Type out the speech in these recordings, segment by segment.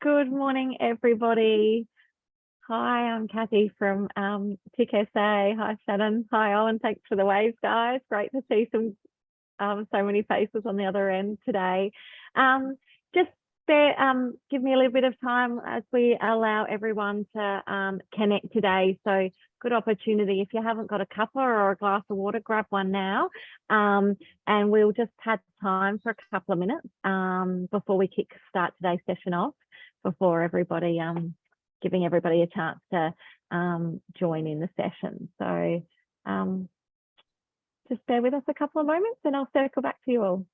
Good morning, everybody. Hi, I'm Kathy from TIC SA. Hi, Shannon. Hi, Owen. Thanks for the waves, guys. Great to see so many faces on the other end today. Just give me a little bit of time as we allow everyone to connect today. So good opportunity. If you haven't got a cuppa or a glass of water, grab one now. And we'll just have time for a couple of minutes before we start today's session off, before everybody, giving everybody a chance to join in the session. So just bear with us a couple of moments and I'll circle back to you all.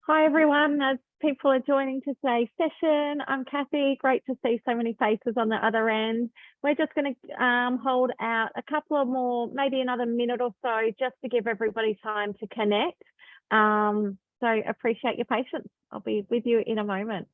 Hi everyone, as people are joining today's session, I'm Kathy. Great to see so many faces on the other end. We're just going to hold out a couple of more, maybe another minute or so, just to give everybody time to connect. So appreciate your patience. I'll be with you in a moment.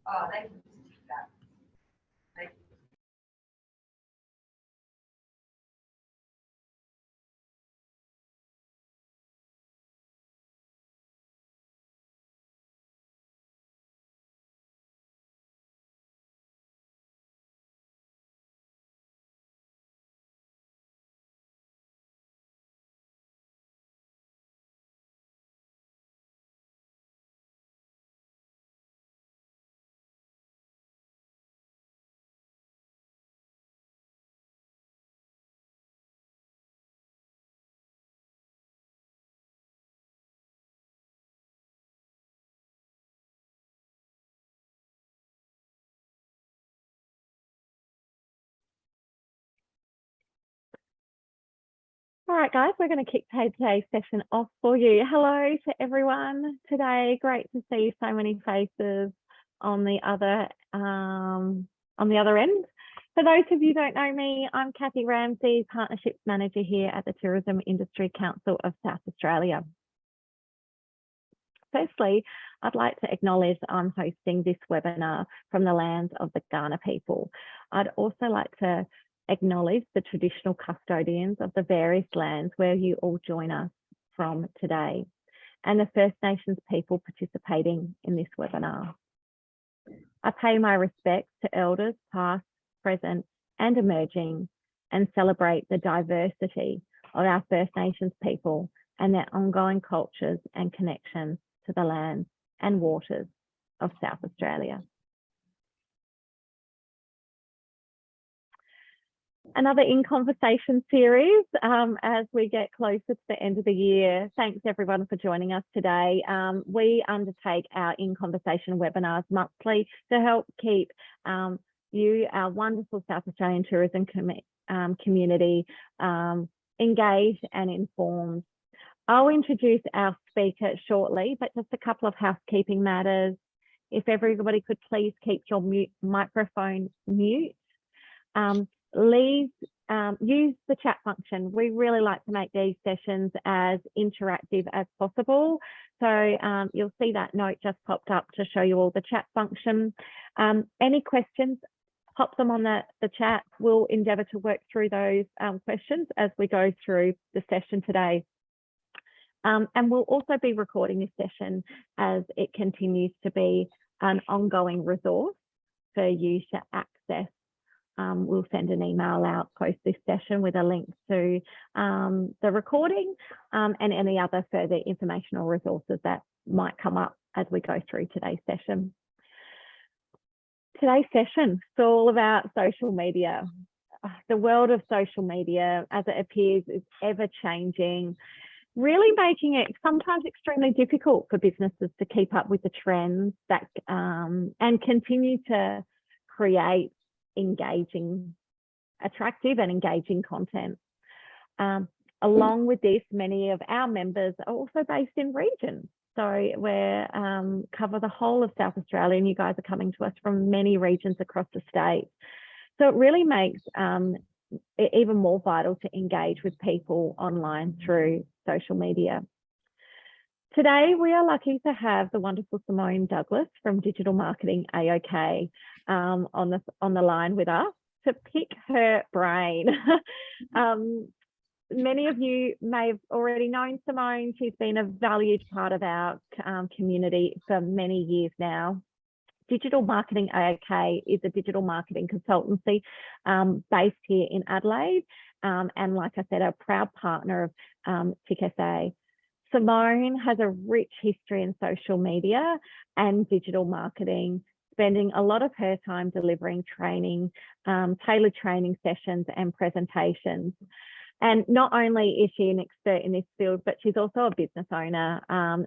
Oh, thank you. Thank you. All right, guys, we're going to kick today's session off for you. Hello to everyone today. Great to see so many faces on the other end. For those of you who don't know me, I'm Kathy Ramsey, Partnerships Manager here at the Tourism Industry Council of South Australia. Firstly, I'd like to acknowledge I'm hosting this webinar from the lands of the Kaurna people. I'd also like to acknowledge the traditional custodians of the various lands where you all join us from today, and the First Nations people participating in this webinar. I pay my respects to elders past, present, and emerging, and celebrate the diversity of our First Nations people and their ongoing cultures and connections to the lands and waters of South Australia. Another In Conversation series as we get closer to the end of the year. Thanks everyone for joining us today. We undertake our In Conversation webinars monthly to help keep you, our wonderful South Australian tourism community, engaged and informed. I'll introduce our speaker shortly, but just a couple of housekeeping matters. If everybody could please keep your microphone mute. Use the chat function. We really like to make these sessions as interactive as possible. So you'll see that note just popped up to show you all the chat function. Any questions, pop them on the chat. We'll endeavour to work through those questions as we go through the session today. And we'll also be recording this session as it continues to be an ongoing resource for you to access. We'll send an email out post this session with a link to the recording and any other further informational resources that might come up as we go through today's session. Today's session is all about social media. The world of social media, as it appears, is ever changing, really making it sometimes extremely difficult for businesses to keep up with the trends that and continue to create attractive and engaging content. Along with this, many of our members are also based in regions. So we cover the whole of South Australia, and you guys are coming to us from many regions across the state. So it really makes it even more vital to engage with people online through social media. Today, we are lucky to have the wonderful Simone Douglas from Digital Marketing AOK on the line with us to pick her brain. Many of you may have already known Simone. She's been a valued part of our community for many years now. Digital Marketing AOK is a digital marketing consultancy based here in Adelaide. And like I said, a proud partner of TIC. Simone has a rich history in social media and digital marketing, spending a lot of her time delivering training, tailored training sessions and presentations. And not only is she an expert in this field, but she's also a business owner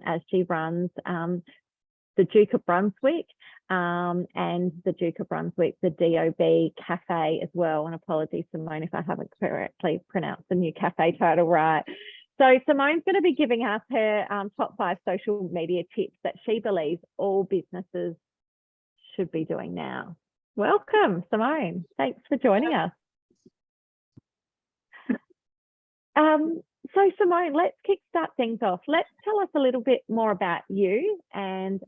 as she runs the Duke of Brunswick and the Duke of Brunswick, the DOB Cafe as well. And apologies, Simone, if I haven't correctly pronounced the new cafe title right. So Simone's going to be giving us her top 5 social media tips that she believes all businesses should be doing now. Welcome, Simone. Thanks for joining us. So Simone, let's kickstart things off. Let's tell us a little bit more about you and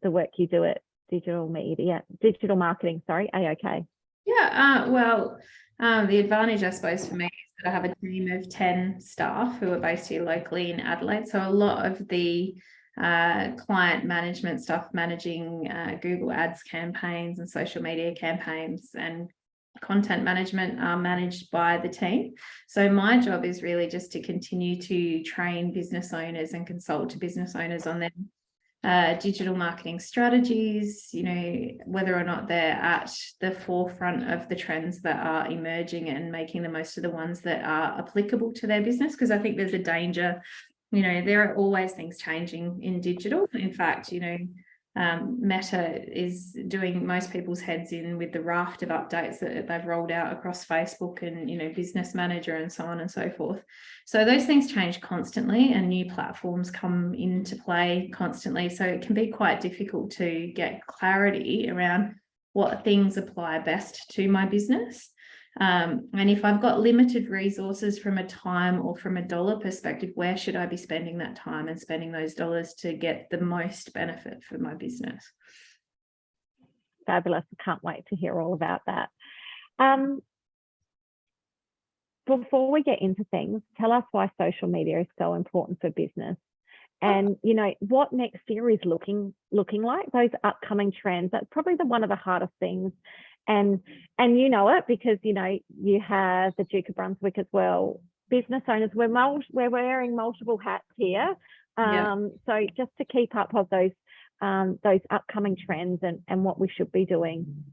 the work you do at Digital Marketing, AOK. Yeah, the advantage, I suppose, for me is that I have a team of 10 staff who are based here locally in Adelaide. So a lot of the client management stuff, managing Google Ads campaigns and social media campaigns and content management are managed by the team. So my job is really just to continue to train business owners and consult to business owners on their digital marketing strategies, whether or not they're at the forefront of the trends that are emerging and making the most of the ones that are applicable to their business. Because I think there's a danger, there are always things changing in digital. In fact, Meta is doing most people's heads in with the raft of updates that they've rolled out across Facebook and, Business Manager and so on and so forth. So those things change constantly and new platforms come into play constantly. So it can be quite difficult to get clarity around what things apply best to my business. And if I've got limited resources from a time or from a dollar perspective, where should I be spending that time and spending those dollars to get the most benefit for my business? Fabulous. I can't wait to hear all about that. Before we get into things, tell us why social media is so important for business. And, what next year is looking like, those upcoming trends. That's probably one of the hardest things. And you know it because, you have the Duke of Brunswick as well. Business owners, we're wearing multiple hats here. So just to keep up with those upcoming trends and what we should be doing.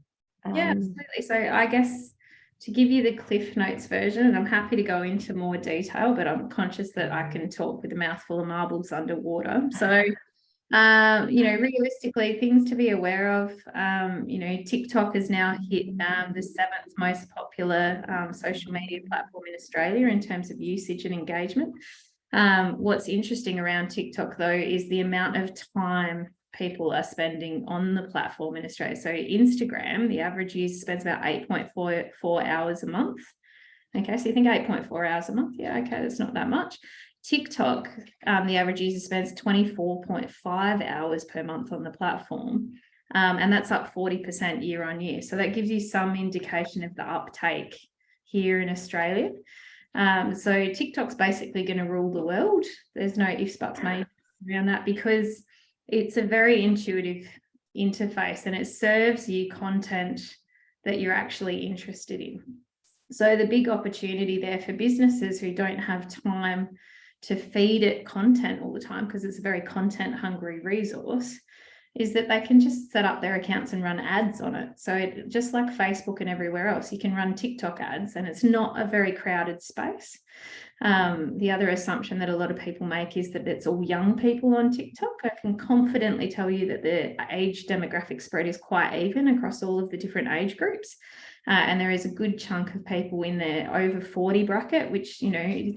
Yeah, absolutely. So I guess to give you the Cliff Notes version, and I'm happy to go into more detail, but I'm conscious that I can talk with a mouthful of marbles underwater. So, realistically, things to be aware of, TikTok has now hit the 7th most popular social media platform in Australia in terms of usage and engagement. What's interesting around TikTok, though, is the amount of time people are spending on the platform in Australia. So Instagram, the average user spends about 8.4 hours a month. Okay, so you think 8.4 hours a month? Yeah, okay, that's not that much. TikTok, the average user spends 24.5 hours per month on the platform, and that's up 40% year on year. So that gives you some indication of the uptake here in Australia. So TikTok's basically going to rule the world. There's no ifs, buts, maybes around that, because it's a very intuitive interface and it serves you content that you're actually interested in. So the big opportunity there for businesses who don't have time to feed it content all the time, because it's a very content hungry resource, is that they can just set up their accounts and run ads on it. So just like Facebook and everywhere else, you can run TikTok ads, and it's not a very crowded space. The other assumption that a lot of people make is that it's all young people on TikTok. I can confidently tell you that the age demographic spread is quite even across all of the different age groups. And there is a good chunk of people in the over 40 bracket, which,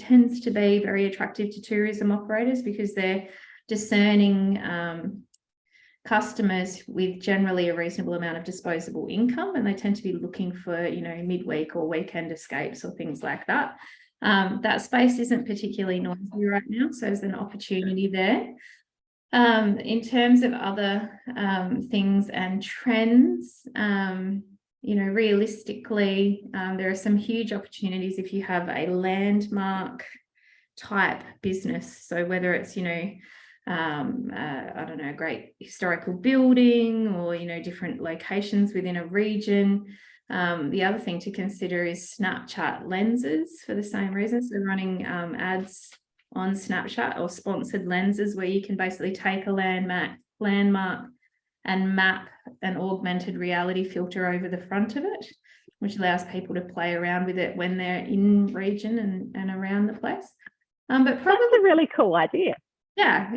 tends to be very attractive to tourism operators because they're discerning customers with generally a reasonable amount of disposable income, and they tend to be looking for, midweek or weekend escapes or things like that. That space isn't particularly noisy right now, so there's an opportunity there. In terms of other things and trends, realistically, there are some huge opportunities if you have a landmark type business. So whether it's, a great historical building or, different locations within a region. The other thing to consider is Snapchat lenses for the same reason. So running ads on Snapchat or sponsored lenses where you can basically take a landmark and map an augmented reality filter over the front of it, which allows people to play around with it when they're in region and around the place. But probably that's a really cool idea. Yeah,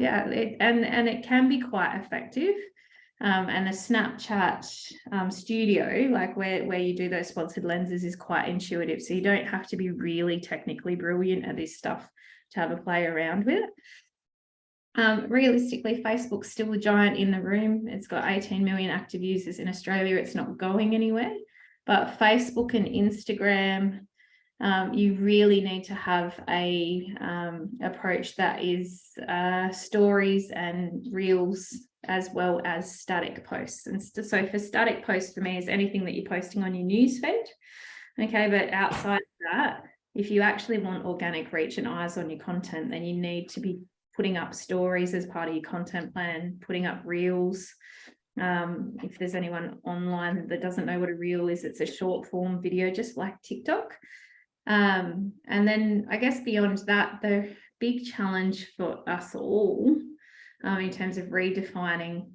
and it can be quite effective. And the Snapchat studio, like where you do those sponsored lenses, is quite intuitive. So you don't have to be really technically brilliant at this stuff to have a play around with it. Realistically, Facebook's still a giant in the room. It's got 18 million active users in Australia. It's not going anywhere. But Facebook and Instagram, you really need to have a approach that is stories and reels as well as static posts. And so for static posts, for me, is anything that you're posting on your newsfeed. Okay, but outside of that, if you actually want organic reach and eyes on your content, then you need to be putting up stories as part of your content plan, putting up reels. If there's anyone online that doesn't know what a reel is, it's a short form video, just like TikTok. And then I guess beyond that, the big challenge for us all in terms of redefining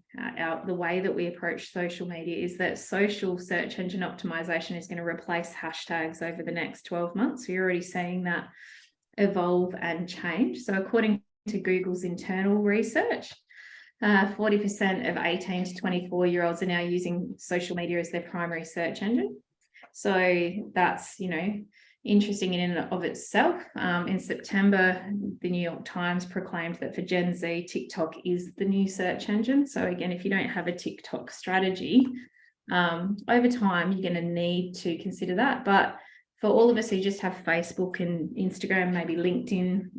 the way that we approach social media is that social search engine optimization is going to replace hashtags over the next 12 months. We're already seeing that evolve and change. So according to Google's internal research, 40% of 18 to 24-year-olds are now using social media as their primary search engine. So that's, interesting in and of itself. In September, the New York Times proclaimed that for Gen Z, TikTok is the new search engine. So again, if you don't have a TikTok strategy, over time, you're going to need to consider that. But for all of us who just have Facebook and Instagram, maybe LinkedIn,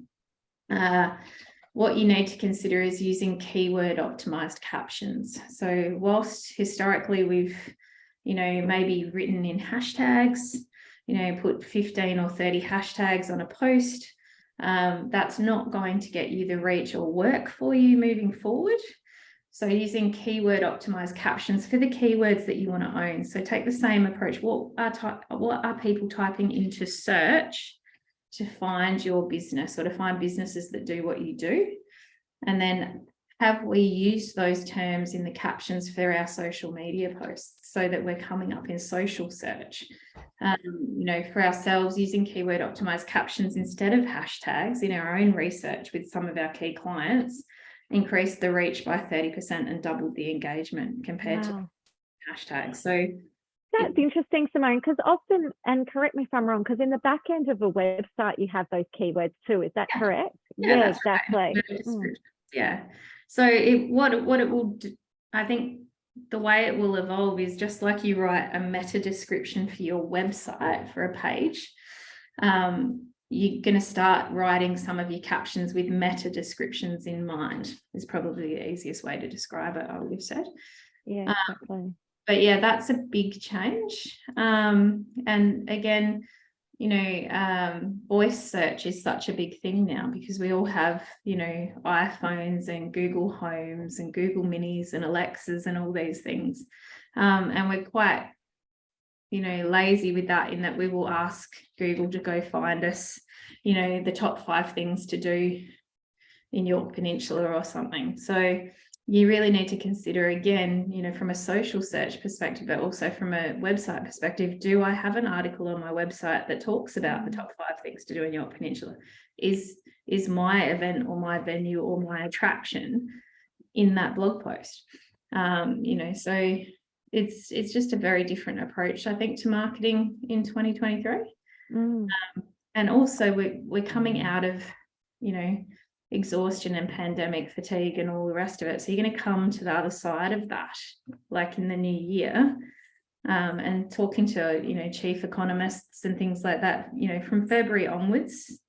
what you need to consider is using keyword optimized captions. So whilst historically we've, maybe written in hashtags, put 15 or 30 hashtags on a post, that's not going to get you the reach or work for you moving forward. So using keyword optimized captions for the keywords that you want to own. So take the same approach. What are people typing into search to find your business or to find businesses that do what you do? And then have we used those terms in the captions for our social media posts so that we're coming up in social search? You know, for ourselves, using keyword optimized captions instead of hashtags in our own research with some of our key clients increased the reach by 30% and doubled the engagement compared to hashtags. So that's interesting, Simone, because often, and correct me if I'm wrong, because in the back end of a website, you have those keywords too. Is that correct? Yeah, exactly. Right. Yeah. So what it will do, I think the way it will evolve is just like you write a meta description for your website for a page. You're going to start writing some of your captions with meta descriptions in mind, is probably the easiest way to describe it, I would have said. Yeah, exactly. But yeah, that's a big change. And again, you know, voice search is such a big thing now because we all have, you know, iPhones and Google Homes and Google Minis and Alexas and all these things. And we're quite, you know, lazy with that, in that we will ask Google to go find us, you know, the top 5 things to do in York Peninsula or something. So you really need to consider, again, you know, from a social search perspective, but also from a website perspective, do I have an article on my website that talks about the top 5 things to do in York Peninsula? Is my event or my venue or my attraction in that blog post? You know, so it's just a very different approach, I think, to marketing in 2023. And also we're coming out of, you know, exhaustion and pandemic fatigue and all the rest of it. So you're going to come to the other side of that, like in the new year, and talking to, you know, chief economists and things like that, you know, from February onwards,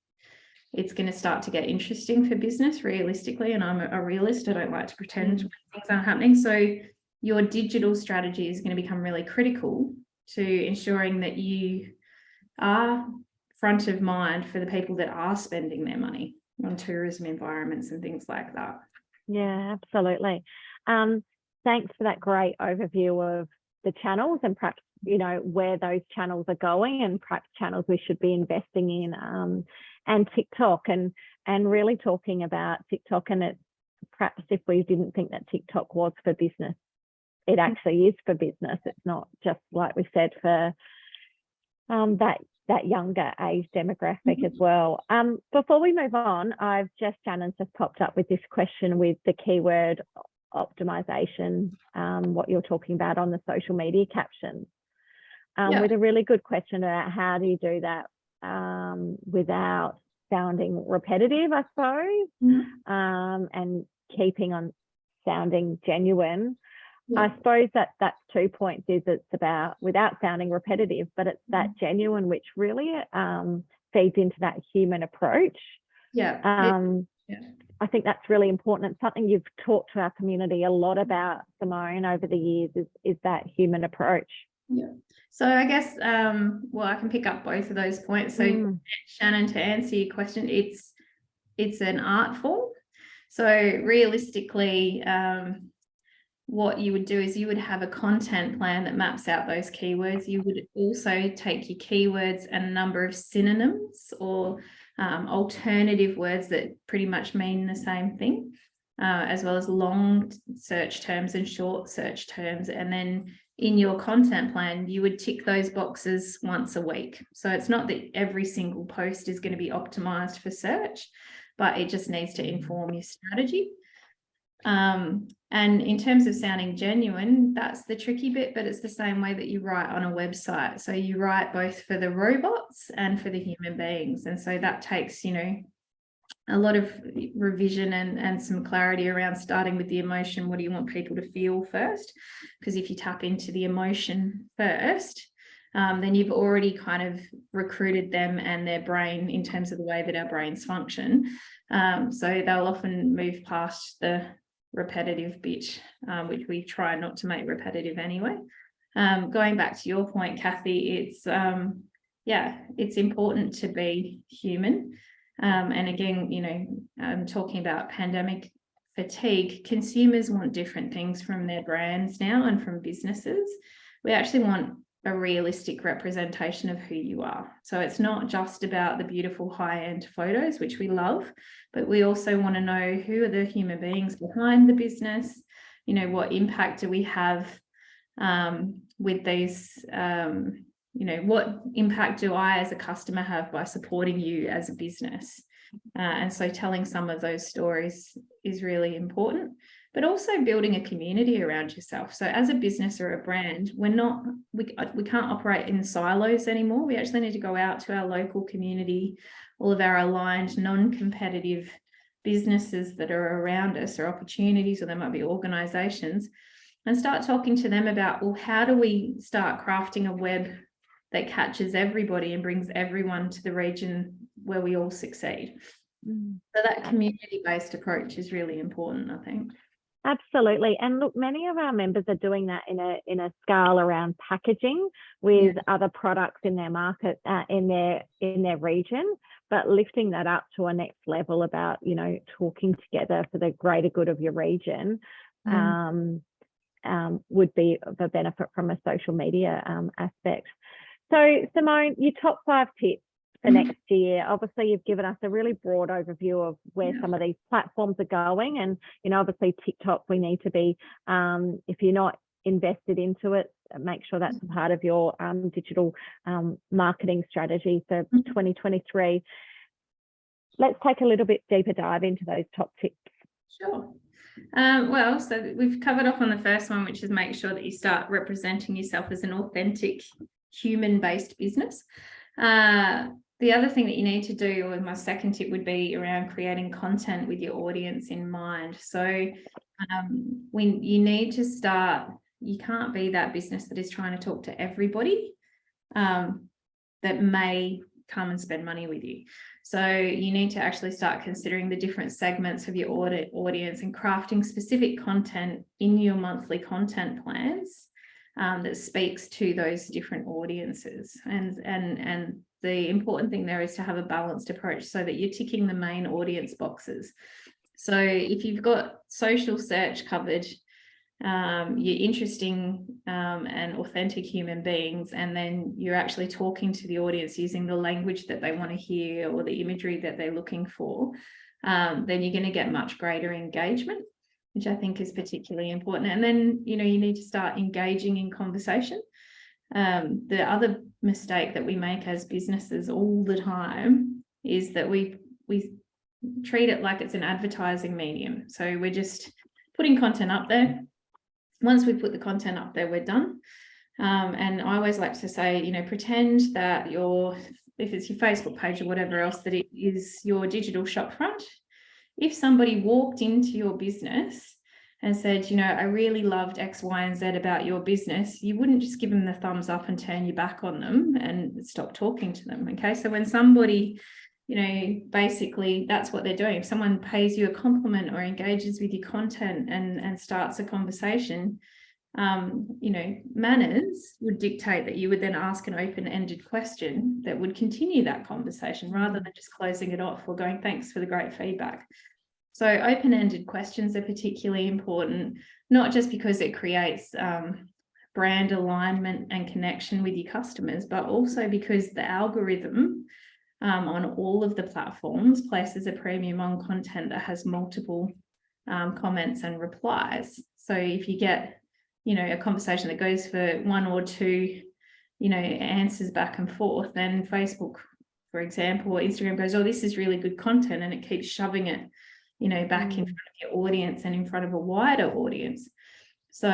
it's going to start to get interesting for business realistically. And I'm a realist. I don't like to pretend things aren't happening. So your digital strategy is going to become really critical to ensuring that you are front of mind for the people that are spending their money on tourism environments and things like that. Yeah, absolutely. Thanks for that great overview of the channels and perhaps, you know, where those channels are going and perhaps channels we should be investing in, and TikTok, and really talking about TikTok. And it, perhaps if we didn't think that TikTok was for business, it actually is for business. It's not just, like we said, for that younger age demographic as well. Before we move on, Shannon's just popped up with this question with the keyword optimization, what you're talking about on the social media captions, with a really good question about how do you do that without sounding repetitive, I suppose, and keeping on sounding genuine. I suppose that's 2 points. Is it's about without sounding repetitive, but it's that genuine, which really feeds into that human approach. I think that's really important. It's something you've talked to our community a lot about, Simone, over the years, is that human approach. So I guess, well, I can pick up both of those points. So Shannon, to answer your question, it's an art form. So realistically, what you would do is you would have a content plan that maps out those keywords. You would also take your keywords and a number of synonyms or alternative words that pretty much mean the same thing, as well as long search terms and short search terms. And then in your content plan, you would tick those boxes once a week. So it's not that every single post is going to be optimized for search, but it just needs to inform your strategy. And in terms of sounding genuine, that's the tricky bit, but it's the same way that you write on a website. So you write both for the robots and for the human beings. And so that takes, you know, a lot of revision and some clarity around starting with the emotion. What do you want people to feel first? Because if you tap into the emotion first, then you've already kind of recruited them and their brain in terms of the way that our brains function. So they'll often move past the repetitive bit, which we try not to make repetitive anyway. Going back to your point, Kathy, it's important to be human. And again, you know, talking about pandemic fatigue, consumers want different things from their brands now and from businesses. We actually want a realistic representation of who you are. So it's not just about the beautiful high-end photos, which we love, but we also want to know who are the human beings behind the business, you know, what impact do we have with these, you know, what impact do I as a customer have by supporting you as a business? And so telling some of those stories is really important, but also building a community around yourself. So as a business or a brand, we can't operate in silos anymore. We actually need to go out to our local community, all of our aligned, non-competitive businesses that are around us, or opportunities, or there might be organizations, and start talking to them about, well, how do we start crafting a web that catches everybody and brings everyone to the region where we all succeed? So that community-based approach is really important, I think. Absolutely. And look, many of our members are doing that in a scale around packaging with other products in their market, in their region, but lifting that up to a next level about, you know, talking together for the greater good of your region would be of a benefit from a social media aspect. So Simone, your top 5 tips for next year. Obviously, you've given us a really broad overview of where some of these platforms are going, and you know, obviously TikTok, we need to be, if you're not invested into it, make sure that's part of your digital marketing strategy for 2023. Let's take a little bit deeper dive into those top tips. Sure. Well, so we've covered off on the first one, which is make sure that you start representing yourself as an authentic human-based business. The other thing that you need to do, or my second tip, would be around creating content with your audience in mind. So when you need to start, you can't be that business that is trying to talk to everybody that may come and spend money with you. So you need to actually start considering the different segments of your audience and crafting specific content in your monthly content plans that speaks to those different audiences. And the important thing there is to have a balanced approach so that you're ticking the main audience boxes. So if you've got social search covered, you're interesting and authentic human beings, and then you're actually talking to the audience using the language that they want to hear or the imagery that they're looking for, then you're going to get much greater engagement, which I think is particularly important. And then, you know, you need to start engaging in conversation. The other mistake that we make as businesses all the time is that we treat it like it's an advertising medium. So we're just putting content up there. Once we put the content up there, we're done. And I always like to say, you know, pretend that if it's your Facebook page or whatever else, that it is your digital shop front. If somebody walked into your business and said, you know, I really loved X, Y, and Z about your business, you wouldn't just give them the thumbs up and turn your back on them and stop talking to them. Okay. So when somebody, you know, basically that's what they're doing. If someone pays you a compliment or engages with your content and starts a conversation, you know, manners would dictate that you would then ask an open-ended question that would continue that conversation rather than just closing it off or going, thanks for the great feedback. So open-ended questions are particularly important, not just because it creates brand alignment and connection with your customers, but also because the algorithm on all of the platforms places a premium on content that has multiple comments and replies. So if you get, you know, a conversation that goes for 1 or 2, you know, answers back and forth, then Facebook, for example, or Instagram goes, oh, this is really good content, and it keeps shoving it, you know, back in front of your audience and in front of a wider audience. So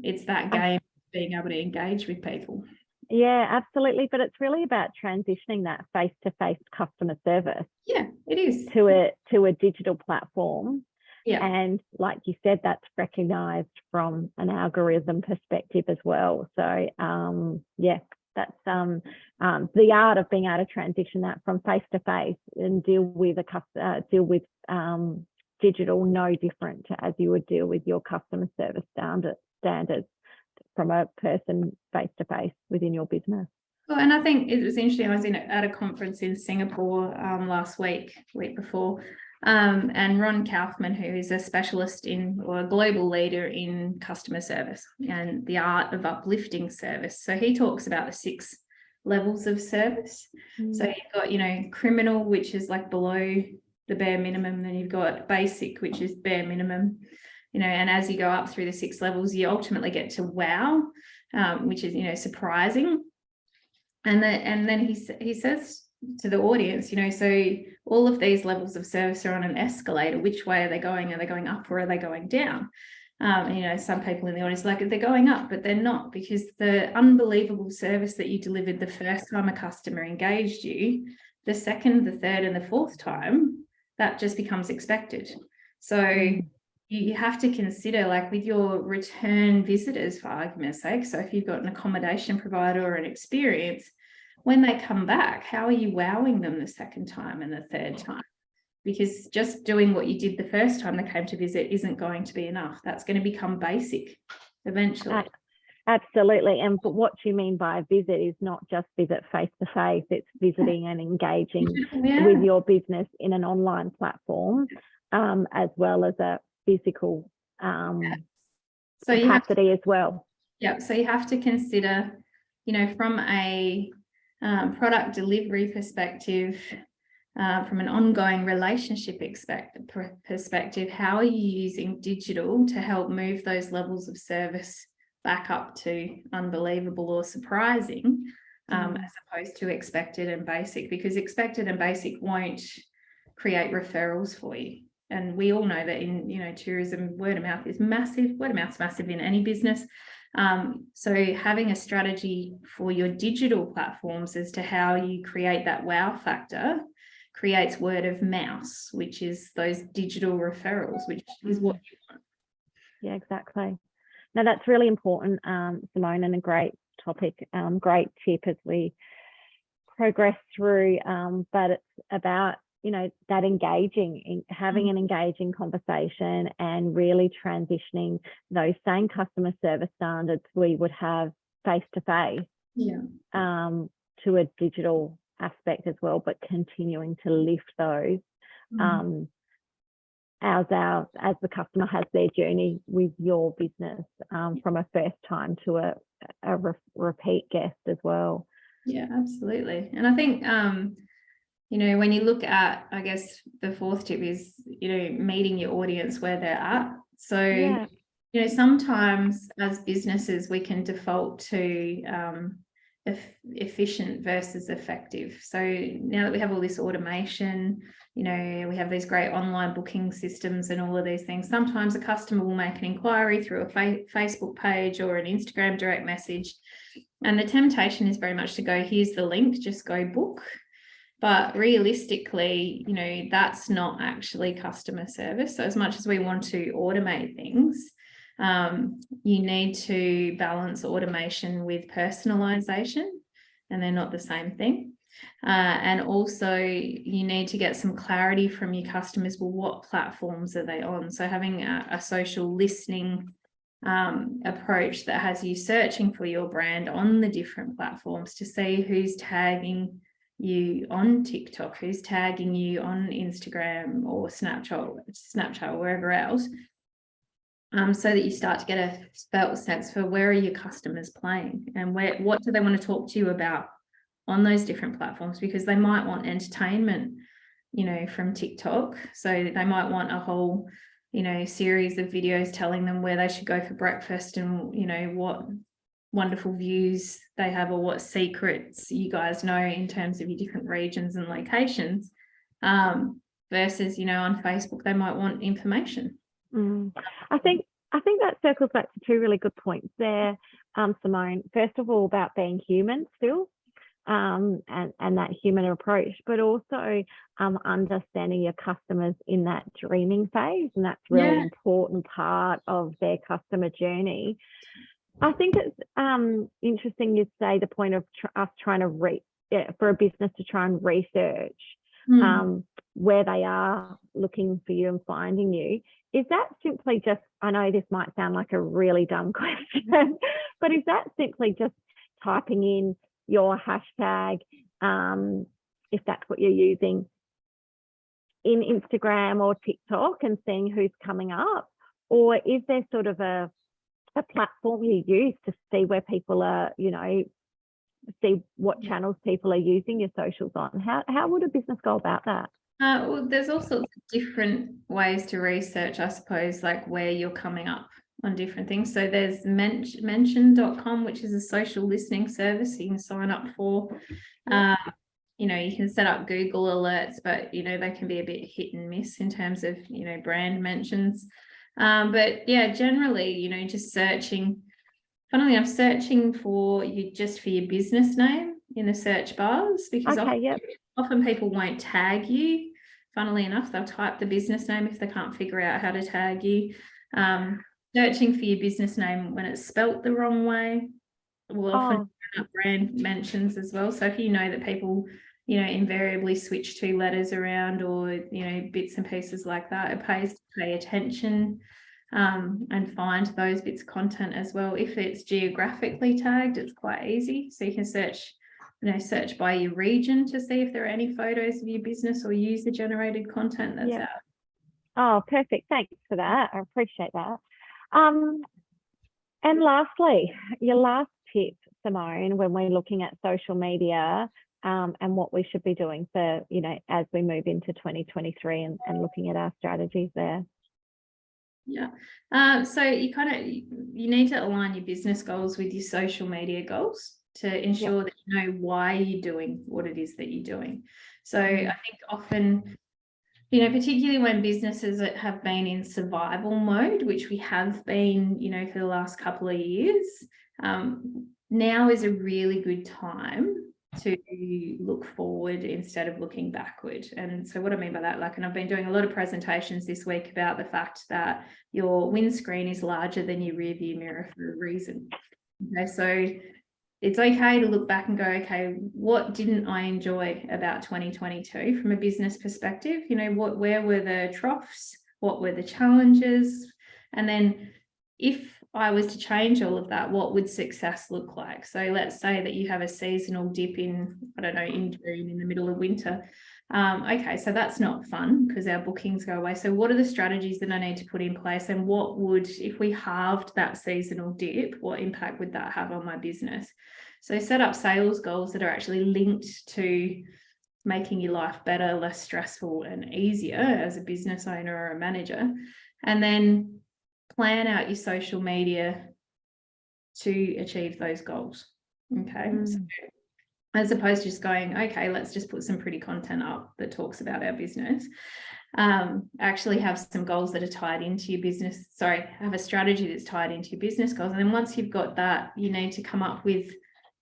it's that game of being able to engage with people. Yeah, absolutely. But it's really about transitioning that face-to-face customer service. Yeah, it is. To a digital platform. Yeah. And like you said, that's recognised from an algorithm perspective as well. So yeah, that's the art of being able to transition that from face-to-face and deal with digital no different to as you would deal with your customer service standards from a person face-to-face within your business. Well, and I think it was interesting. I was at a conference in Singapore last week before, And Ron Kaufman, who is a specialist in or a global leader in customer service and the art of uplifting service. So he talks about the 6 levels of service. So you've got, you know, criminal, which is like below the bare minimum. Then you've got basic, which is bare minimum, you know, and as you go up through the 6 levels, you ultimately get to wow, which is, you know, surprising. And then he says to the audience, you know, so all of these levels of service are on an escalator. Which way are they going? Are they going up or are they going down? You know, some people in the audience like they're going up, but they're not, because the unbelievable service that you delivered the first time a customer engaged you, the second, the third, and the fourth time, that just becomes expected. So you have to consider, like with your return visitors, for argument's sake, so if you've got an accommodation provider or an experience, when they come back, how are you wowing them the second time and the third time? Because just doing what you did the first time they came to visit isn't going to be enough. That's going to become basic eventually. Absolutely. And but what you mean by visit is not just visit face to face, it's visiting and engaging with your business in an online platform, as well as a physical capacity as well. Yeah. So you have to consider, you know, from a product delivery perspective, from an ongoing relationship perspective, how are you using digital to help move those levels of service back up to unbelievable or surprising, as opposed to expected and basic? Because expected and basic won't create referrals for you. And we all know that in, you know, tourism, word of mouth is massive. Word of mouth's massive in any business. So having a strategy for your digital platforms as to how you create that wow factor creates word of mouth, which is those digital referrals, which is what you want. Yeah, exactly. Now that's really important, Simone, and a great topic, great tip as we progress through. But it's about, you know, that engaging, having an engaging conversation and really transitioning those same customer service standards we would have face to face to a digital aspect as well, but continuing to lift those as the customer has their journey with your business, from a first time to a repeat guest as well. Yeah, absolutely. And I think you know, when you look at, I guess the 4th tip is, you know, meeting your audience where they're at. So you know, sometimes as businesses we can default to efficient versus effective. So now that we have all this automation, you know, we have these great online booking systems and all of these things, sometimes a customer will make an inquiry through a Facebook page or an Instagram direct message, and the temptation is very much to go, here's the link, just go book. But realistically, you know, that's not actually customer service. So as much as we want to automate things, you need to balance automation with personalization, and they're not the same thing. And also you need to get some clarity from your customers. Well, what platforms are they on? So having a social listening approach that has you searching for your brand on the different platforms to see who's tagging you on TikTok, who's tagging you on Instagram or Snapchat or wherever else, so that you start to get a felt sense for where are your customers playing and what do they want to talk to you about on those different platforms, because they might want entertainment, you know, from TikTok. So they might want a whole, you know, series of videos telling them where they should go for breakfast and, you know, what wonderful views they have or what secrets you guys know in terms of your different regions and locations, versus, you know, on Facebook they might want information. I think that circles back to 2 really good points there, Simone. First of all, about being human still, and that human approach, but also understanding your customers in that dreaming phase, and that's really important part of their customer journey. I think it's interesting you say the point of us trying to for a business to try and research where they are looking for you and finding you. Is that simply just, I know this might sound like a really dumb question, but is that simply just typing in your hashtag, if that's what you're using, in Instagram or TikTok and seeing who's coming up? Or is there sort of a platform you use to see where people are, see what channels people are using your socials on? How would a business go about that? Well, there's all sorts of different ways to research, I suppose, like where you're coming up on different things. So there's mention.com, which is a social listening service you can sign up for. You can set up Google alerts, but they can be a bit hit and miss in terms of brand mentions. But yeah, generally, just searching. Funnily, I'm searching for your business name in the search bars, because often people won't tag you. Funnily enough, they'll type the business name if they can't figure out how to tag you. Searching for your business name when it's spelt the wrong way will often turn up brand mentions as well. So if you know that people invariably switch 2 letters around, or bits and pieces like that, it pays to pay attention and find those bits of content as well. If it's geographically tagged, it's quite easy. So you can search by your region to see if there are any photos of your business or user generated content that's out. Oh, perfect. Thanks for that. I appreciate that. And lastly, your last tip, Simone, when we're looking at social media and what we should be doing for, as we move into 2023 and looking at our strategies there. Yeah. So you need to align your business goals with your social media goals to ensure that you know why you're doing what it is that you're doing. So I think often, particularly when businesses that have been in survival mode, which we have been, for the last couple of years, now is a really good time to look forward instead of looking backward. And so what I mean by that, and I've been doing a lot of presentations this week about the fact that your windscreen is larger than your rear view mirror for a reason. Okay, so it's okay to look back and go, okay, what didn't I enjoy about 2022 from a business perspective? Where were the troughs? What were the challenges? And then if I was to change all of that, what would success look like? So let's say that you have a seasonal dip in June, in the middle of winter. Okay, so that's not fun because our bookings go away. So what are the strategies that I need to put in place? And what would, if we halved that seasonal dip, what impact would that have on my business? So set up sales goals that are actually linked to making your life better, less stressful and easier as a business owner or a manager. And then plan out your social media to achieve those goals. Okay. So as opposed to just going, okay, let's just put some pretty content up that talks about our business. Actually have some goals that are tied into your business. Have a strategy that's tied into your business goals. And then once you've got that, you need to come up with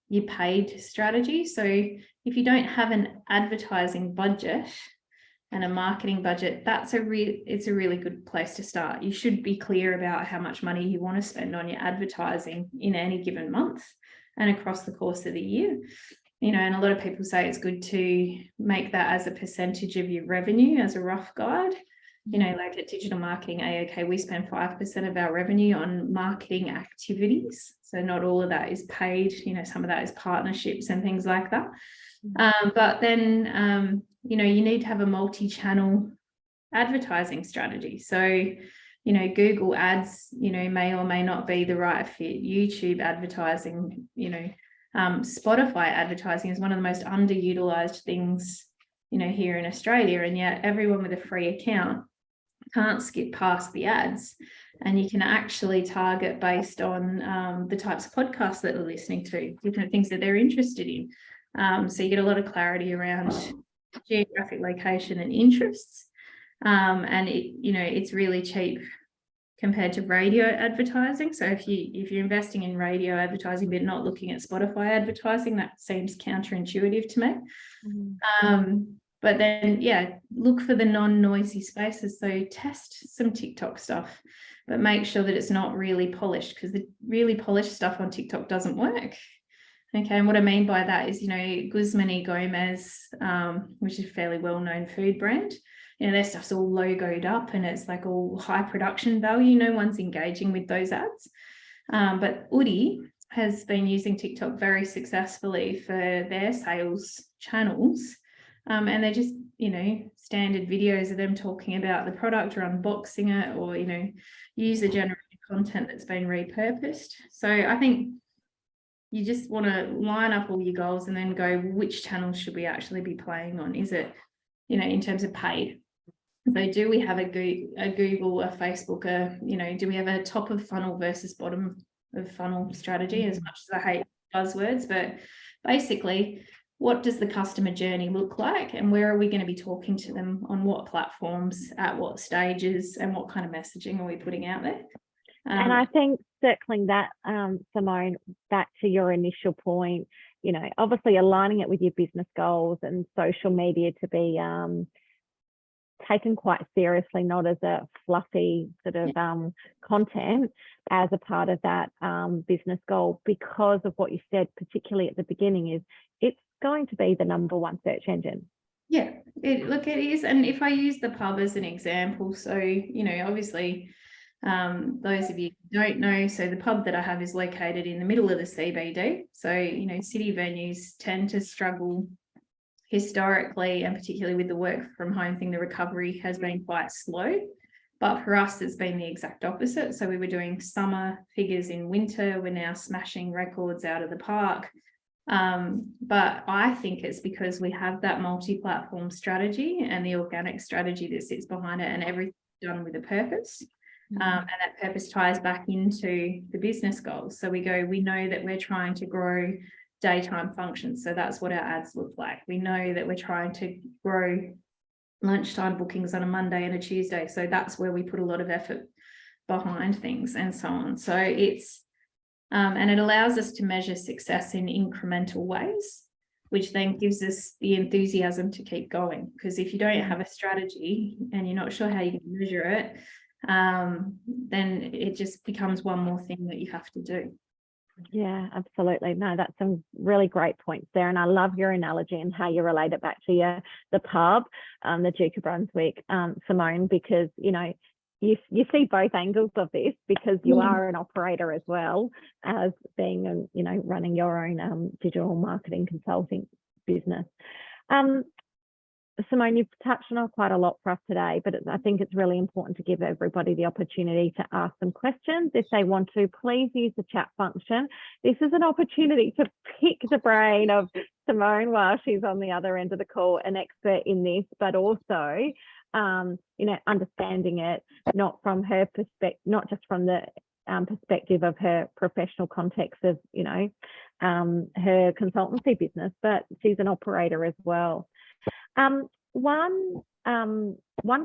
your paid strategy. So if you don't have an advertising budget and a marketing budget, it's a really good place to start. You should be clear about how much money you want to spend on your advertising in any given month and across the course of the year. And a lot of people say it's good to make that as a percentage of your revenue as a rough guide. Like at Digital Marketing AOK, we spend 5% of our revenue on marketing activities. So not all of that is paid, some of that is partnerships and things like that. But then, you need to have a multi-channel advertising strategy. So, Google ads, may or may not be the right fit. YouTube advertising, Spotify advertising is one of the most underutilized things, here in Australia. And yet everyone with a free account can't skip past the ads. And you can actually target based on the types of podcasts that they're listening to, different things that they're interested in. So you get a lot of clarity around geographic location and interests. And it's really cheap compared to radio advertising. So if you're investing in radio advertising but not looking at Spotify advertising, that seems counterintuitive to me. But then, look for the non-noisy spaces. So test some TikTok stuff, but make sure that it's not really polished, because the really polished stuff on TikTok doesn't work. Okay, and what I mean by that is, Guzman y Gomez, which is a fairly well-known food brand, their stuff's all logoed up and it's like all high production value. No one's engaging with those ads. But Udi has been using TikTok very successfully for their sales channels. And they're just, standard videos of them talking about the product or unboxing it, or, user generated content that's been repurposed. So I think you just want to line up all your goals and then go, which channels should we actually be playing on? Is it, in terms of paid? So do we have a Google, a Facebook, do we have a top of funnel versus bottom of funnel strategy? As much as I hate buzzwords, but basically, what does the customer journey look like, and where are we going to be talking to them, on what platforms, at what stages, and what kind of messaging are we putting out there? And I think circling that, Simone, back to your initial point, obviously aligning it with your business goals and social media to be taken quite seriously, not as a fluffy sort of content, as a part of that business goal, because of what you said, particularly at the beginning, is it's going to be the #1 search engine. Yeah, it is. And if I use the pub as an example, so, obviously, those of you who don't know, so the pub that I have is located in the middle of the CBD. So, city venues tend to struggle historically, and particularly with the work from home thing, the recovery has been quite slow. But for us, it's been the exact opposite. So we were doing summer figures in winter. We're now smashing records out of the park. But I think it's because we have that multi-platform strategy and the organic strategy that sits behind it, and everything done with a purpose. And that purpose ties back into the business goals. So we know that we're trying to grow daytime functions. So that's what our ads look like. We know that we're trying to grow lunchtime bookings on a Monday and a Tuesday. So that's where we put a lot of effort behind things, and so on. So it's, and it allows us to measure success in incremental ways, which then gives us the enthusiasm to keep going. Because if you don't have a strategy and you're not sure how you can measure it, then it just becomes one more thing that you have to do. Yeah, absolutely. No, that's some really great points there. And I love your analogy and how you relate it back to the pub, the Duke of Brunswick, Simone, because, you see both angles of this, because you are an operator as well as being, running your own digital marketing consulting business. Simone, you've touched on quite a lot for us today, but I think it's really important to give everybody the opportunity to ask some questions. If they want to, please use the chat function. This is an opportunity to pick the brain of Simone while she's on the other end of the call, an expert in this, but also, understanding it not from her perspective, not just from the perspective of her professional context of, her consultancy business, but she's an operator as well. One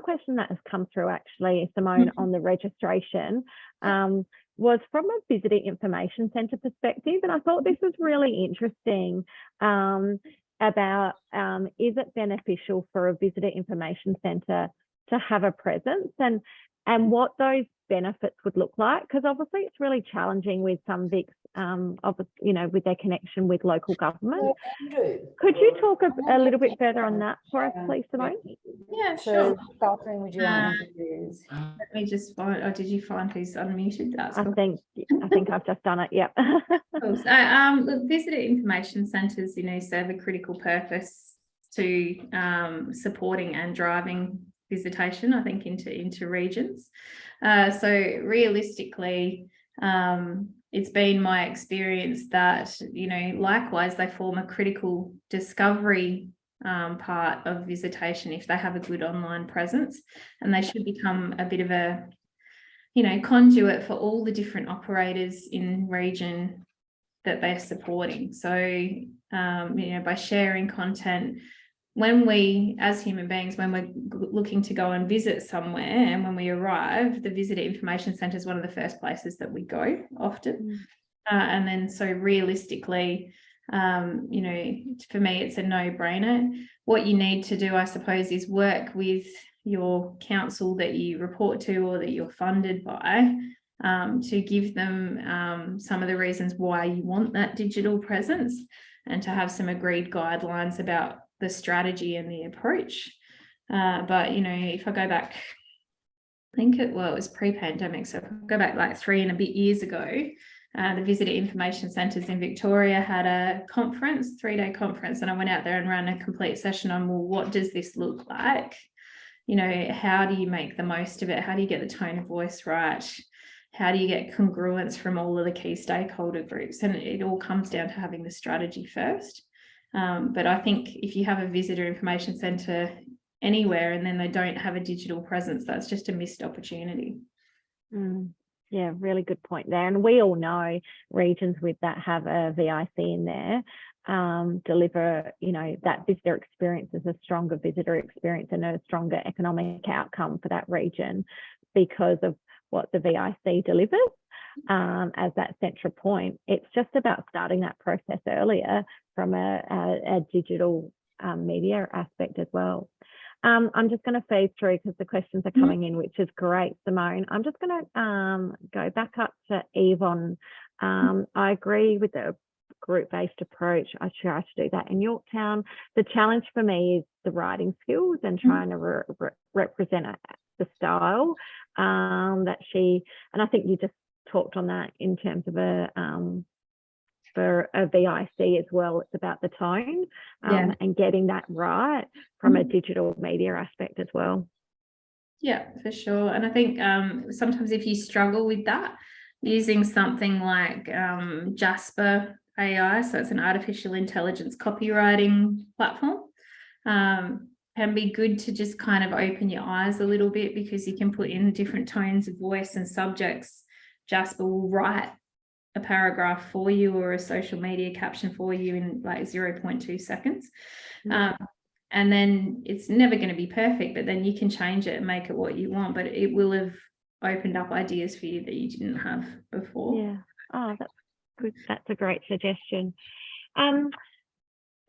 question that has come through, actually, Simone, on the registration was from a visitor information centre perspective, and I thought this was really interesting about is it beneficial for a visitor information centre to have a presence, and what those benefits would look like, because obviously it's really challenging with some VICs, with their connection with local government. Could you talk a little bit further on that for us, please, Simone? Yeah, sure. Catherine, would you like to use? Let me just find, did you find who's unmuted? That's I cool. think I've just done it, yep. Cool. So, look, visitor information centres, serve a critical purpose to supporting and driving visitation, I think, into regions. So realistically, it's been my experience that, likewise, they form a critical discovery part of visitation if they have a good online presence, and they should become a bit of a, conduit for all the different operators in region that they're supporting. So, by sharing content, when we, as human beings, when we're looking to go and visit somewhere, and when we arrive, the visitor information centre is one of the first places that we go often. And then, so realistically, for me, it's a no-brainer. What you need to do, I suppose, is work with your council that you report to or that you're funded by, to give them some of the reasons why you want that digital presence, and to have some agreed guidelines about the strategy and the approach. But, if I go back, I think it was pre-pandemic, so if I go back like 3 and a bit years ago, the Visitor Information Centres in Victoria had a conference, 3-day conference, and I went out there and ran a complete session on, well, what does this look like? You know, how do you make the most of it? How do you get the tone of voice right? How do you get congruence from all of the key stakeholder groups? And it all comes down to having the strategy first. But I think if you have a visitor information centre anywhere and then they don't have a digital presence, that's just a missed opportunity. Yeah, really good point there. And we all know regions with that have a VIC in there deliver, you know, that visitor experience is a stronger visitor experience and a stronger economic outcome for that region because of what the VIC delivers as that central point. It's just about starting that process earlier from a digital media aspect as well. I'm just going to phase through because the questions are coming in, which is great, Simone. I'm just going to go back up to Yvonne. I agree with the group-based approach. I try to do that in Yorktown. The challenge for me is the writing skills and trying to represent the style that she, and I think you just talked on that in terms of for a VIC as well. It's about the tone and getting that right from a digital media aspect as well. Yeah, for sure. And I think sometimes if you struggle with that, using something like Jasper AI, so it's an artificial intelligence copywriting platform, can be good to just kind of open your eyes a little bit because you can put in different tones of voice and subjects. Jasper will write a paragraph for you or a social media caption for you in like 0.2 seconds. And then it's never going to be perfect, but then you can change it and make it what you want, but it will have opened up ideas for you that you didn't have before. Yeah. Oh, that's good. That's a great suggestion.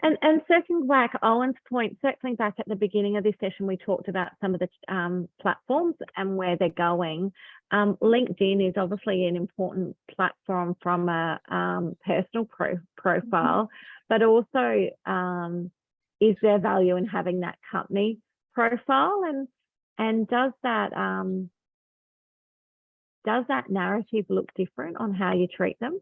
And circling back, Owen's point, circling back at the beginning of this session, we talked about some of the platforms and where they're going. LinkedIn is obviously an important platform from a personal profile, but also is there value in having that company profile, and does that narrative look different on how you treat them?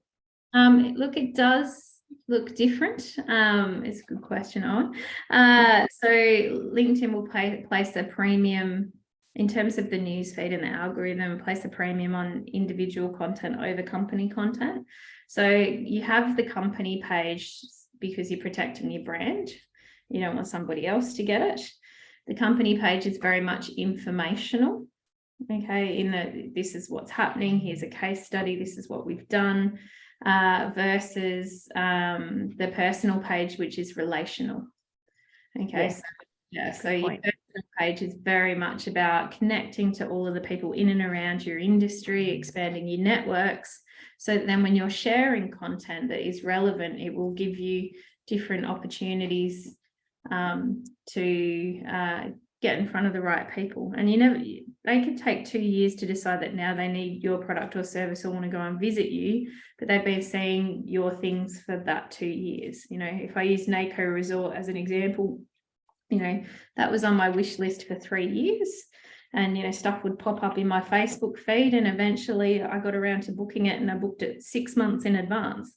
Look, it does look different. It's a good question, Owen. So LinkedIn will place a premium in terms of the newsfeed and the algorithm, place a premium on individual content over company content. So you have the company page because you're protecting your brand. You don't want somebody else to get it. The company page is very much informational. Okay, this is what's happening. Here's a case study. This is what we've done. Versus the personal page, which is relational. Okay, so your personal page is very much about connecting to all of the people in and around your industry, expanding your networks, so that then when you're sharing content that is relevant, it will give you different opportunities to get in front of the right people. And they could take 2 years to decide that now they need your product or service or want to go and visit you, but they've been seeing your things for that 2 years. You know, if I use NACO Resort as an example, you know, that was on my wish list for 3 years, and, you know, stuff would pop up in my Facebook feed, and eventually I got around to booking it, and I booked it 6 months in advance.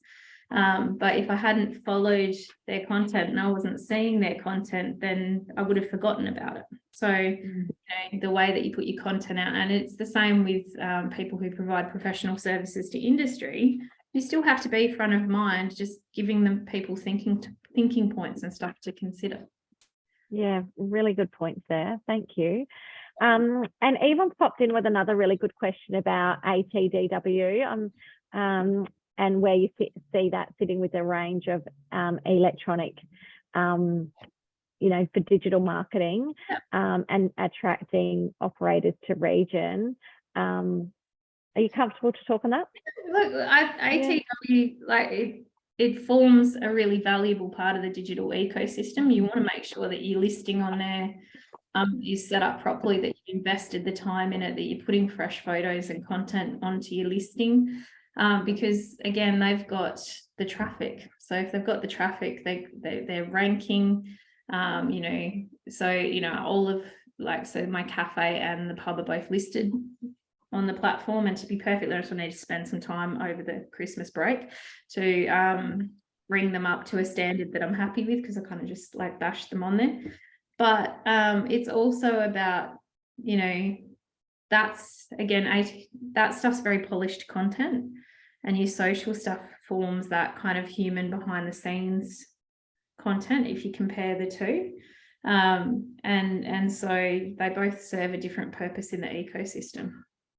But if I hadn't followed their content and I wasn't seeing their content, then I would have forgotten about it. So you know, the way that you put your content out, and it's the same with people who provide professional services to industry, you still have to be front of mind, just giving them people thinking points and stuff to consider. Yeah, really good points there. Thank you. And Yvonne's popped in with another really good question about ATDW. And where you see that fitting with a range of electronic, you know, for digital marketing and attracting operators to region. Are you comfortable to talk on that? Look, ATW, like it forms a really valuable part of the digital ecosystem. You want to make sure that your listing on there is set up properly, that you've invested the time in it, that you're putting fresh photos and content onto your listing. Because again, they've got the traffic. So if they've got the traffic, they're ranking, you know, so, you know, all of, like, so my cafe and the pub are both listed on the platform. And to be perfectly honest, I need to spend some time over the Christmas break to bring them up to a standard that I'm happy with, because I kind of just like bashed them on there. But it's also about, you know, that's again, that stuff's very polished content, and your social stuff forms that kind of human behind the scenes content if you compare the two. And so they both serve a different purpose in the ecosystem.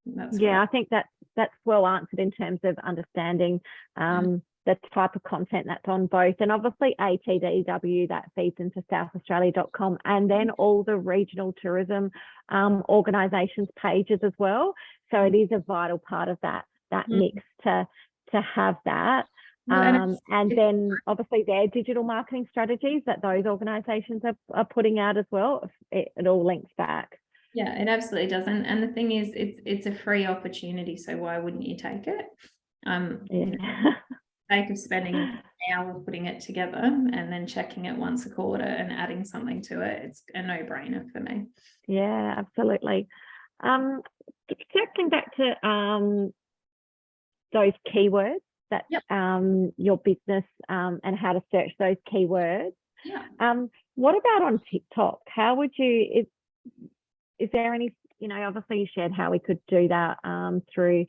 That's I think that's well answered in terms of understanding the type of content that's on both, and obviously ATDW that feeds into southaustralia.com, and then all the regional tourism organisations pages as well. So it is a vital part of that mix to have that. And then obviously their digital marketing strategies that those organisations are putting out as well. It all links back. Yeah, it absolutely does. And the thing is, it's a free opportunity, so why wouldn't you take it? Sake of spending an hour putting it together and then checking it once a quarter and adding something to it, it's a no-brainer for me. Yeah, absolutely. Circling back to those keywords that your business and how to search those keywords. What about on TikTok? How would you, is there any, you know, obviously you shared how we could do that through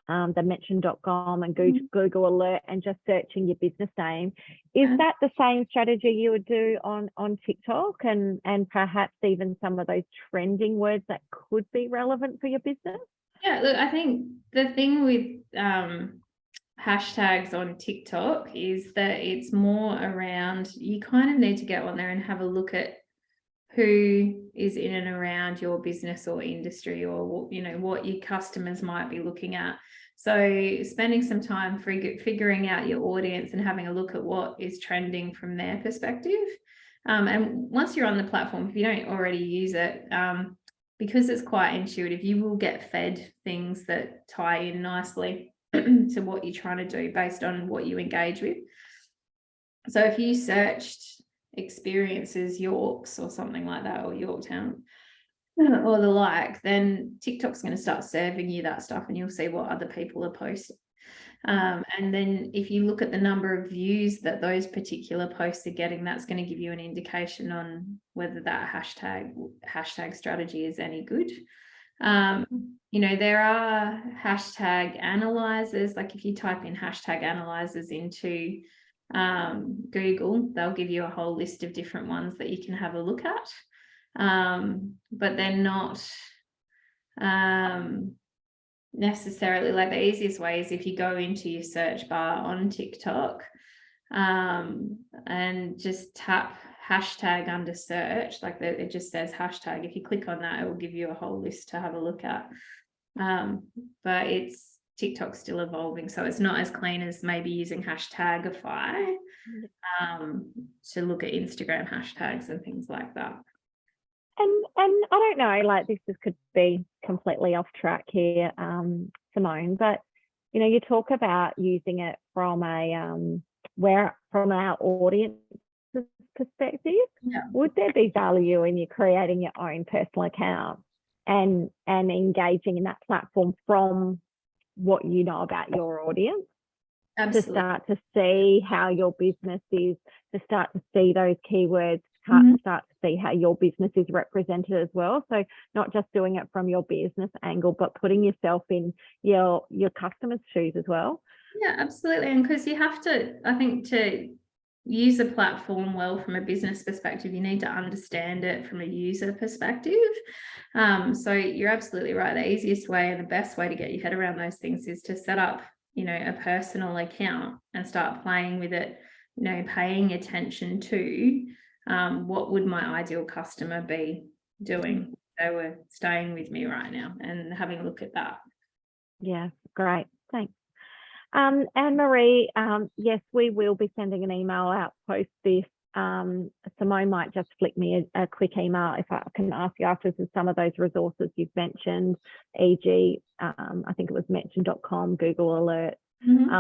the mention.com and Google Alert and just searching your business name. Is that the same strategy you would do on TikTok, and perhaps even some of those trending words that could be relevant for your business? Yeah, look, I think the thing with hashtags on TikTok is that it's more around, you kind of need to get on there and have a look at who is in and around your business or industry, or, you know, what your customers might be looking at. So spending some time figuring out your audience and having a look at what is trending from their perspective. And once you're on the platform, if you don't already use it, because it's quite intuitive, you will get fed things that tie in nicely to what you're trying to do based on what you engage with. So if you searched experiences Yorks or something like that, or Yorktown or the like, then TikTok's going to start serving you that stuff, and you'll see what other people are posting. And then if you look at the number of views that those particular posts are getting, that's going to give you an indication on whether that hashtag strategy is any good. You know, there are hashtag analyzers. Like if you type in hashtag analyzers into Google, they'll give you a whole list of different ones that you can have a look at. But they're not necessarily, like, the easiest way is if you go into your search bar on TikTok and just tap hashtag under search, like it just says hashtag. If you click on that, it will give you a whole list to have a look at. But TikTok's still evolving, so it's not as clean as maybe using Hashtagify to look at Instagram hashtags and things like that. And I don't know, like this could be completely off track here, Simone, but you know, you talk about using it from from our audience perspective. Would there be value in you creating your own personal account and engaging in that platform from what you know about your audience? Absolutely. To start to see how your business is, to start to see those keywords, start to see how your business is represented as well. So not just doing it from your business angle, but putting yourself in your customers' shoes as well. Yeah, absolutely. And because you have to, I think, to use a platform well from a business perspective, you need to understand it from a user perspective. So you're absolutely right. The easiest way and the best way to get your head around those things is to set up, you know, a personal account and start playing with it, you know, paying attention to what would my ideal customer be doing if they were staying with me right now, and having a look at that. Yeah, great. Thanks. Anne-Marie, yes, we will be sending an email out post this. Simone might just flick me a quick email if I can ask you after some of those resources you've mentioned, e.g., I think it was mention.com, Google Alert.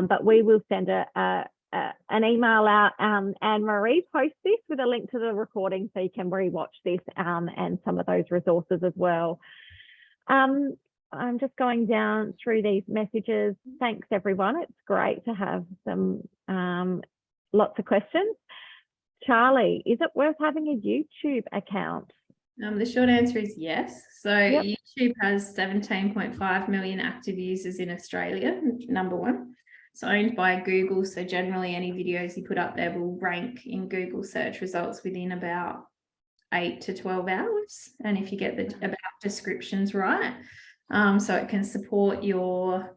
But we will send an email out, Anne-Marie, post this with a link to the recording so you can rewatch this and some of those resources as well. I'm just going down through these messages. Thanks, everyone. It's great to have some lots of questions. Charlie, is it worth having a YouTube account? The short answer is yes. So Yep. YouTube has 17.5 million active users in Australia, number one. It's owned by Google. So generally any videos you put up there will rank in Google search results within about 8 to 12 hours. And if you get the about descriptions right, so it can support your,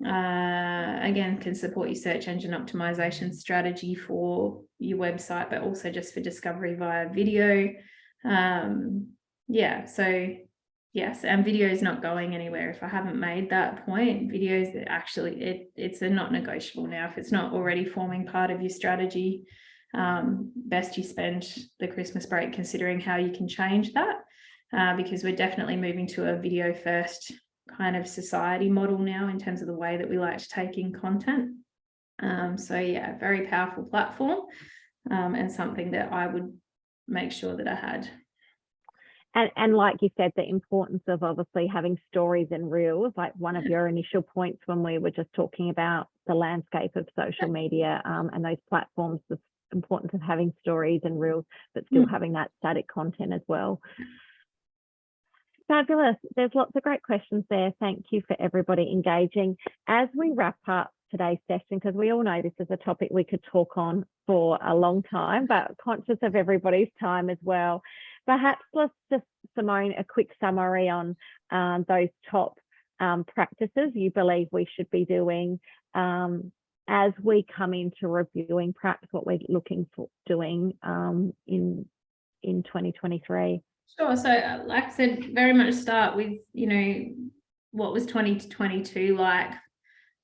again, can support your search engine optimization strategy for your website, but also just for discovery via video. Yeah, so yes, and video is not going anywhere. If I haven't made that point, videos actually, it's a not negotiable now. If it's not already forming part of your strategy, best you spend the Christmas break considering how you can change that, because we're definitely moving to a video first kind of society model now in terms of the way that we like to take in content. So yeah, very powerful platform, and something that I would make sure that I had. And like you said, the importance of obviously having stories and reels, like one of your initial points when we were just talking about the landscape of social media, and those platforms, the importance of having stories and reels, but still having that static content as well. Fabulous. There's lots of great questions there. Thank you for everybody engaging. As we wrap up today's session, because we all know this is a topic we could talk on for a long time, but conscious of everybody's time as well, perhaps let's just, Simone, a quick summary on those top practices you believe we should be doing as we come into reviewing perhaps what we're looking for doing in 2023. Sure. So like I said, very much start with, you know, what was 2022 like,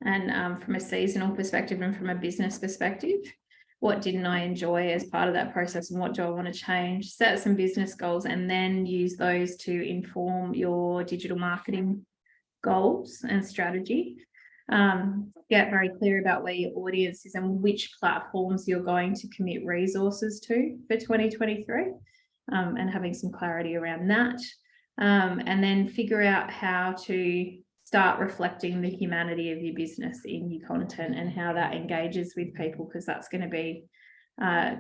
and from a seasonal perspective and from a business perspective, what didn't I enjoy as part of that process and what do I want to change? Set some business goals and then use those to inform your digital marketing goals and strategy. Get very clear about where your audience is and which platforms you're going to commit resources to for 2023. And having some clarity around that, and then figure out how to start reflecting the humanity of your business in your content and how that engages with people, because that's going to be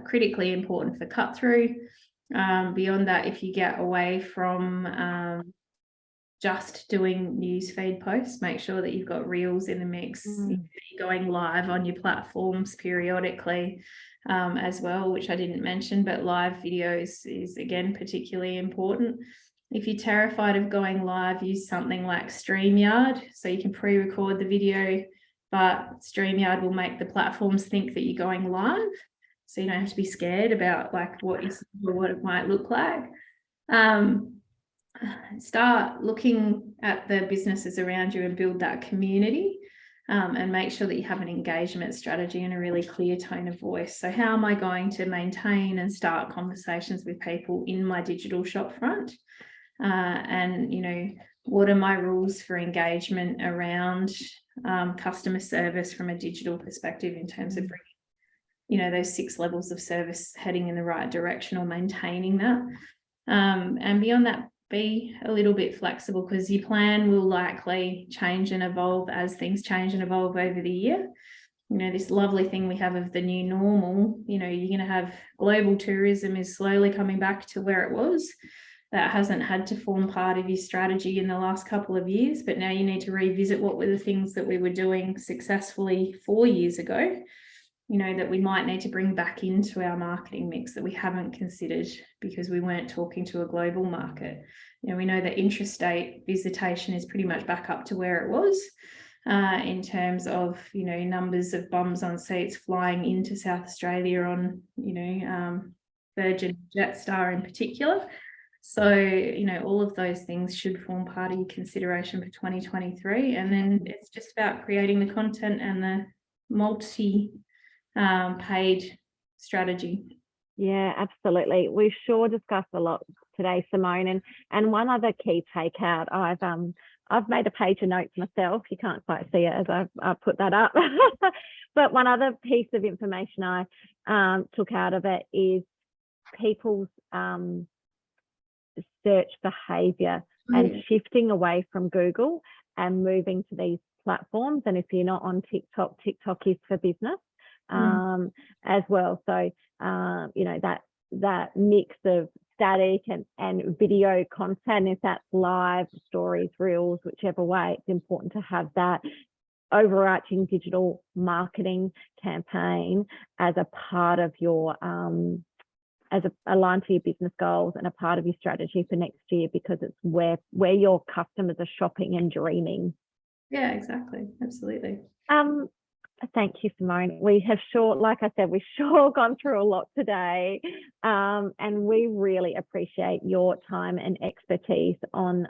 critically important for cut through. Beyond that, if you get away from just doing newsfeed posts, make sure that you've got reels in the mix, going live on your platforms periodically as well, which I didn't mention, but live videos is again particularly important. If you're terrified of going live, use something like StreamYard, so you can pre-record the video, but StreamYard will make the platforms think that you're going live, so you don't have to be scared about like what it might look like. Start looking at the businesses around you and build that community, and make sure that you have an engagement strategy and a really clear tone of voice. So how am I going to maintain and start conversations with people in my digital shopfront? And, you know, what are my rules for engagement around customer service from a digital perspective in terms of bringing, you know, those 6 levels of service heading in the right direction or maintaining that. And beyond that, be a little bit flexible, because your plan will likely change and evolve as things change and evolve over the year. You know, this lovely thing we have of the new normal, you know, you're going to have global tourism is slowly coming back to where it was. That hasn't had to form part of your strategy in the last couple of years, but now you need to revisit what were the things that we were doing successfully 4 years ago, you know, that we might need to bring back into our marketing mix that we haven't considered because we weren't talking to a global market. You know, we know that intrastate visitation is pretty much back up to where it was in terms of, you know, numbers of bums on seats flying into South Australia on, you know, Virgin Jetstar in particular. So, you know, all of those things should form part of your consideration for 2023. And then it's just about creating the content and the multi-paid strategy. Yeah, absolutely. We've sure discussed a lot today, Simone. And one other key takeout, I've made a page of notes myself. You can't quite see it as I've put that up. But one other piece of information I took out of it is people's search behavior. and shifting away from Google and moving to these platforms. And if you're not on TikTok, TikTok is for business as well. So, you know, that mix of static and video content, if that's live, stories, reels, whichever way, it's important to have that overarching digital marketing campaign as a part of your aligned to your business goals and a part of your strategy for next year, because it's where your customers are shopping and dreaming. Yeah, exactly. Absolutely. Thank you, Simone. We have like I said, we've gone through a lot today, and we really appreciate your time and expertise on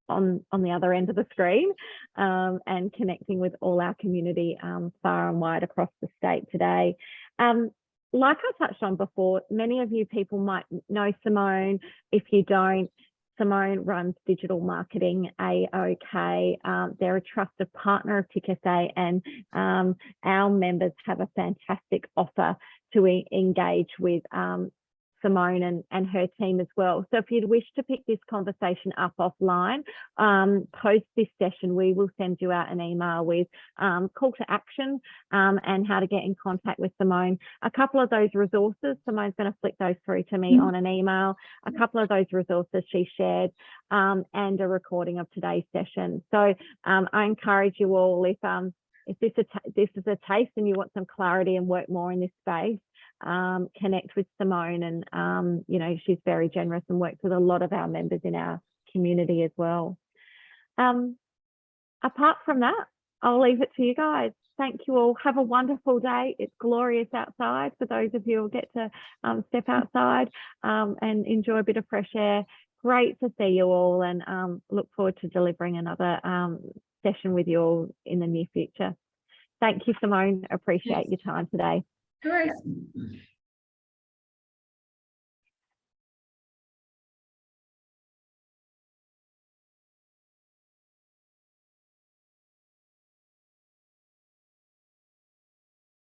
the other end of the screen, and connecting with all our community far and wide across the state today. Like I touched on before, many of you people might know Simone. If you don't, Simone runs Digital Marketing AOK. They're a trusted partner of TICSA, and our members have a fantastic offer to engage with Simone and her team as well. So if you'd wish to pick this conversation up offline, post this session, we will send you out an email with call to action and how to get in contact with Simone. A couple of those resources, Simone's going to flick those through to me on an email. A couple of those resources she shared, and a recording of today's session. So I encourage you all, if this is a taste and you want some clarity and work more in this space, connect with Simone, and you know, she's very generous and works with a lot of our members in our community as well. Apart from that, I'll leave it to you guys. Thank you all. Have a wonderful day. It's glorious outside for those of you who get to step outside and enjoy a bit of fresh air. Great to see you all, and look forward to delivering another session with you all in the near future. Thank you, Simone. Appreciate your time today. No worries.